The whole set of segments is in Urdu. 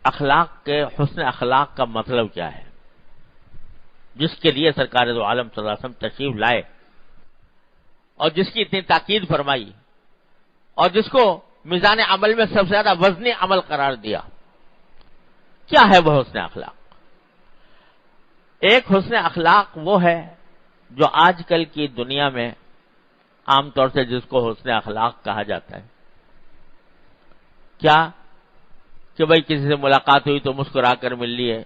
اخلاق کے حسن اخلاق کا مطلب کیا ہے، جس کے لیے سرکار دو عالم صلی اللہ علیہ وسلم تشریف لائے اور جس کی اتنی تاکید فرمائی اور جس کو میزان عمل میں سب سے زیادہ وزنی عمل قرار دیا، کیا ہے وہ حسن اخلاق؟ ایک حسن اخلاق وہ ہے جو آج کل کی دنیا میں عام طور سے جس کو حسن اخلاق کہا جاتا ہے، کیا کہ بھائی کسی سے ملاقات ہوئی تو مسکرا کر مل لیے،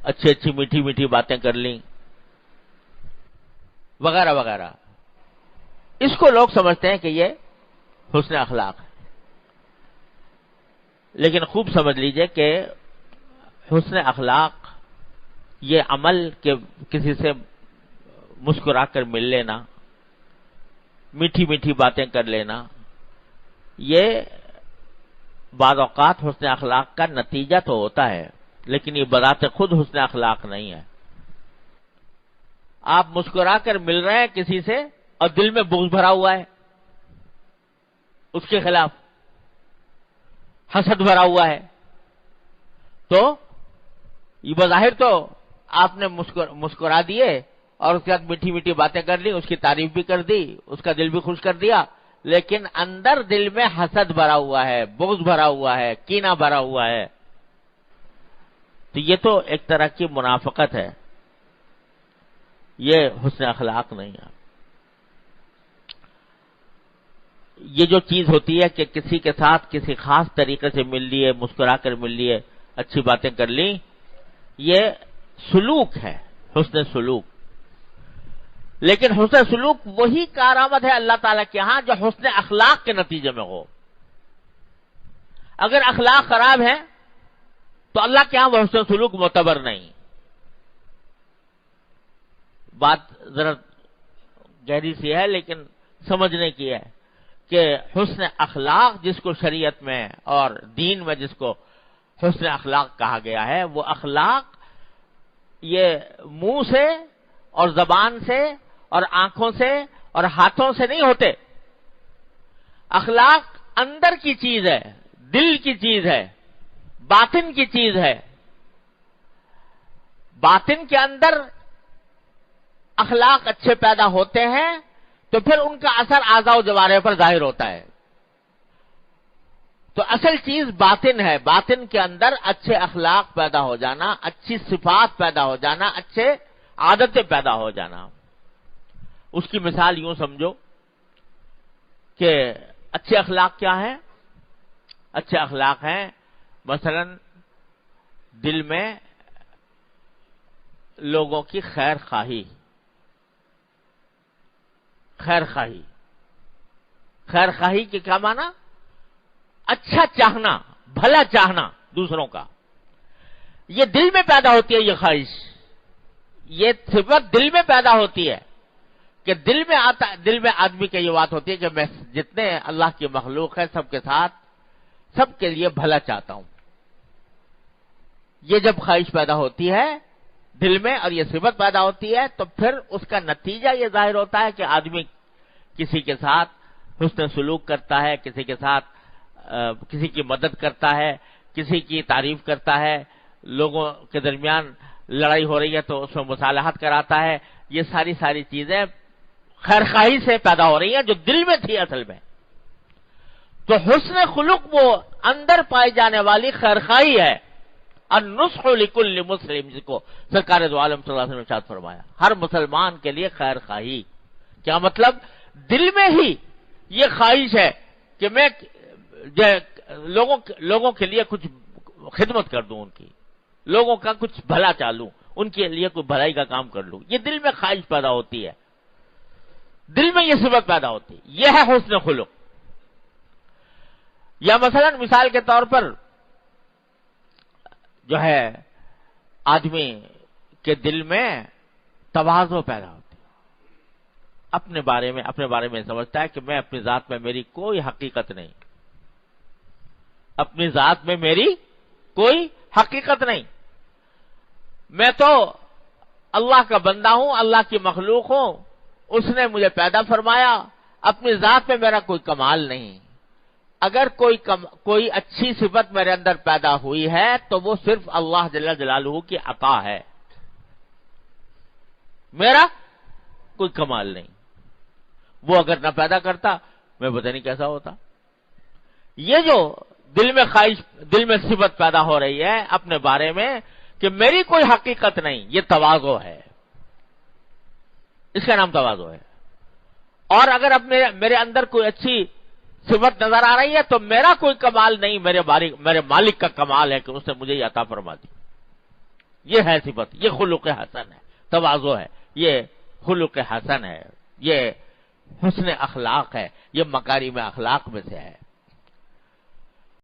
اچھی اچھی میٹھی میٹھی باتیں کر لیں، وغیرہ وغیرہ. اس کو لوگ سمجھتے ہیں کہ یہ حسن اخلاق ہے. لیکن خوب سمجھ لیجئے کہ حسن اخلاق یہ عمل کہ کسی سے مسکرا کر مل لینا، میٹھی میٹھی باتیں کر لینا، یہ بعض اوقات حسن اخلاق کا نتیجہ تو ہوتا ہے، لیکن یہ بذات خود حسن اخلاق نہیں ہے. آپ مسکرا کر مل رہے ہیں کسی سے اور دل میں بغض بھرا ہوا ہے، اس کے خلاف حسد بھرا ہوا ہے، تو یہ بظاہر تو آپ نے مسکرا دیے اور اس کے بعد میٹھی میٹھی باتیں کر لی، اس کی تعریف بھی کر دی، اس کا دل بھی خوش کر دیا، لیکن اندر دل میں حسد بھرا ہوا ہے، بغض بھرا ہوا ہے، کینہ بھرا ہوا ہے. تو یہ تو ایک طرح کی منافقت ہے، یہ حسن اخلاق نہیں ہے. یہ جو چیز ہوتی ہے کہ کسی کے ساتھ کسی خاص طریقے سے مل لیے، مسکرا کر مل لیے، اچھی باتیں کر لیں، یہ سلوک ہے، حسن سلوک. لیکن حسن سلوک وہی کارآمد ہے اللہ تعالیٰ کے ہاں جو حسن اخلاق کے نتیجے میں ہو. اگر اخلاق خراب ہے تو اللہ کے ہاں وہ حسن سلوک معتبر نہیں. بات ذرا گہری سی ہے لیکن سمجھنے کی ہے کہ حسن اخلاق جس کو شریعت میں اور دین میں جس کو حسن اخلاق کہا گیا ہے، وہ اخلاق یہ منہ سے اور زبان سے اور آنکھوں سے اور ہاتھوں سے نہیں ہوتے. اخلاق اندر کی چیز ہے، دل کی چیز ہے، باطن کی چیز ہے. باطن کے اندر اخلاق اچھے پیدا ہوتے ہیں تو پھر ان کا اثر اعضاء و جوارح پر ظاہر ہوتا ہے. تو اصل چیز باطن ہے، باطن کے اندر اچھے اخلاق پیدا ہو جانا، اچھی صفات پیدا ہو جانا، اچھے عادتیں پیدا ہو جانا. اس کی مثال یوں سمجھو کہ اچھے اخلاق کیا ہیں؟ اچھے اخلاق ہیں مثلا دل میں لوگوں کی خیر خواہی. خیر خواہی، خیر خواہی کے کیا معنی؟ اچھا چاہنا، بھلا چاہنا دوسروں کا. یہ دل میں پیدا ہوتی ہے، یہ خواہش، یہ صفت دل میں پیدا ہوتی ہے کہ دل میں آدمی کی یہ بات ہوتی ہے کہ میں جتنے اللہ کی مخلوق ہے سب کے ساتھ سب کے لیے بھلا چاہتا ہوں. یہ جب خواہش پیدا ہوتی ہے دل میں اور یہ صفت پیدا ہوتی ہے تو پھر اس کا نتیجہ یہ ظاہر ہوتا ہے کہ آدمی کسی کے ساتھ حسن سلوک کرتا ہے، کسی کے ساتھ کسی کی مدد کرتا ہے، کسی کی تعریف کرتا ہے، لوگوں کے درمیان لڑائی ہو رہی ہے تو اس میں مصالحت کراتا ہے. یہ ساری چیزیں خیرخواہی سے پیدا ہو رہی ہیں جو دل میں تھی اصل میں. تو حسن خلق وہ اندر پائی جانے والی خیرخواہی ہے. النصح لکل مسلم، جس کو سرکار دو عالم صلی اللہ علیہ وسلم نے ارشاد فرمایا، ہر مسلمان کے لیے خیر خواہی. کیا مطلب؟ دل میں ہی یہ خواہش ہے کہ میں لوگوں کے لیے کچھ خدمت کر دوں، ان کی لوگوں کا کچھ بھلا چالوں، ان کے لیے کوئی بھلائی کا کام کر لوں. یہ دل میں خواہش پیدا ہوتی ہے، دل میں یہ صفت پیدا ہوتی ہے. یہ ہے حسن خلق. یا مثلا مثال کے طور پر جو ہے آدمی کے دل میں تواضع پیدا ہوتی ہے، اپنے بارے میں سمجھتا ہے کہ میں اپنی ذات میں میری کوئی حقیقت نہیں، اپنی ذات میں میری کوئی حقیقت نہیں، میں تو اللہ کا بندہ ہوں، اللہ کی مخلوق ہوں، اس نے مجھے پیدا فرمایا، اپنی ذات میں میرا کوئی کمال نہیں، اگر کوئی اچھی صفت میرے اندر پیدا ہوئی ہے تو وہ صرف اللہ جل جلالہ کی عطا ہے، میرا کوئی کمال نہیں۔ وہ اگر نہ پیدا کرتا میں پتہ نہیں کیسا ہوتا۔ یہ جو دل میں خواہش، دل میں صفت پیدا ہو رہی ہے اپنے بارے میں کہ میری کوئی حقیقت نہیں، یہ تواضع ہے، اس کا نام تواضع ہے۔ اور اگر اب میرے اندر کوئی اچھی صفت نظر آ رہی ہے تو میرا کوئی کمال نہیں، میرے مالک کا کمال ہے کہ اس نے مجھے یہ عطا فرما دی۔ یہ ہے صفت، یہ خلق حسن ہے، تواضع ہے، یہ خلق حسن ہے، یہ حسن اخلاق ہے، یہ مکارم اخلاق میں سے ہے۔